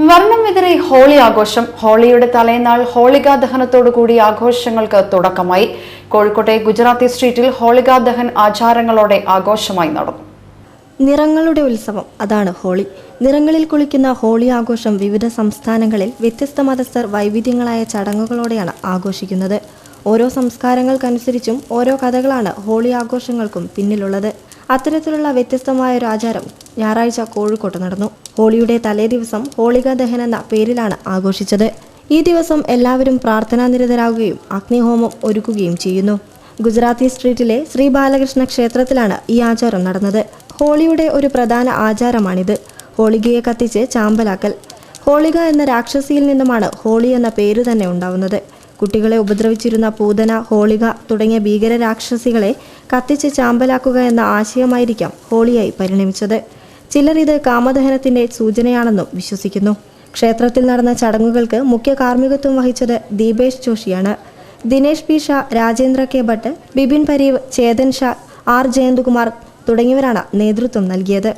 വർണ്ണമെതിരെ holy ആഘോഷം. ഹോളിയുടെ തലേനാൾ ഹോളികാ ദഹനത്തോടുകൂടി ആഘോഷങ്ങൾക്ക് തുടക്കമായി. കോഴിക്കോട്ടെ ഗുജറാത്തി സ്ട്രീറ്റിൽ ഹോളികാ ദഹൻ ആചാരങ്ങളോടെ ആഘോഷമായി നടന്നു. നിറങ്ങളുടെ ഉത്സവം, അതാണ് ഹോളി. നിറങ്ങളിൽ കുളിക്കുന്ന ഹോളി ആഘോഷം വിവിധ സംസ്ഥാനങ്ങളിൽ വ്യത്യസ്ത മതസ്ഥർ വൈവിധ്യങ്ങളായ ചടങ്ങുകളോടെയാണ് ആഘോഷിക്കുന്നത്. ഓരോ സംസ്കാരങ്ങൾക്കനുസരിച്ചും ഓരോ കഥകളാണ് ഹോളി ആഘോഷങ്ങൾക്കും പിന്നിലുള്ളത്. അത്തരത്തിലുള്ള വ്യത്യസ്തമായ ഒരു ആചാരം ഞായറാഴ്ച കോഴിക്കോട്ട് നടന്നു. ഹോളിയുടെ തലേ ദിവസം ഹോളികാ ദഹൻ എന്ന പേരിലാണ് ആഘോഷിച്ചത്. ഈ ദിവസം എല്ലാവരും പ്രാർത്ഥനാനിരതരാകുകയും അഗ്നിഹോമം ഒരുക്കുകയും ചെയ്യുന്നു. ഗുജറാത്തി സ്ട്രീറ്റിലെ ശ്രീ ബാലകൃഷ്ണ ക്ഷേത്രത്തിലാണ് ഈ ആചാരം നടന്നത്. ഹോളിയുടെ ഒരു പ്രധാന ആചാരമാണിത്. ഹോളികയെ കത്തിച്ച് ചാമ്പലാക്കൽ. ഹോളിക എന്ന രാക്ഷസിയിൽ നിന്നുമാണ് ഹോളി എന്ന പേര് തന്നെ ഉണ്ടാവുന്നത്. കുട്ടികളെ ഉപദ്രവിച്ചിരുന്ന പൂതന, ഹോളിക തുടങ്ങിയ ഭീകര രാക്ഷസികളെ കത്തിച്ച് ചാമ്പലാക്കുക എന്ന ആശയമായിരിക്കാം ഹോളിയായി പരിണമിച്ചത്. ചിലർ ഇത് കാമദഹനത്തിന്റെ സൂചനയാണെന്നും വിശ്വസിക്കുന്നു. ക്ഷേത്രത്തിൽ നടന്ന ചടങ്ങുകൾക്ക് മുഖ്യ കാർമ്മികത്വം വഹിച്ചത് ദീപേഷ് ജോഷിയാണ്. Dinesh P Shah, Rajendra K Bhatt, Bipin Pareev, Chetan Shah, R Jayantkumar തുടങ്ങിയവരാണ് നേതൃത്വം നൽകിയത്.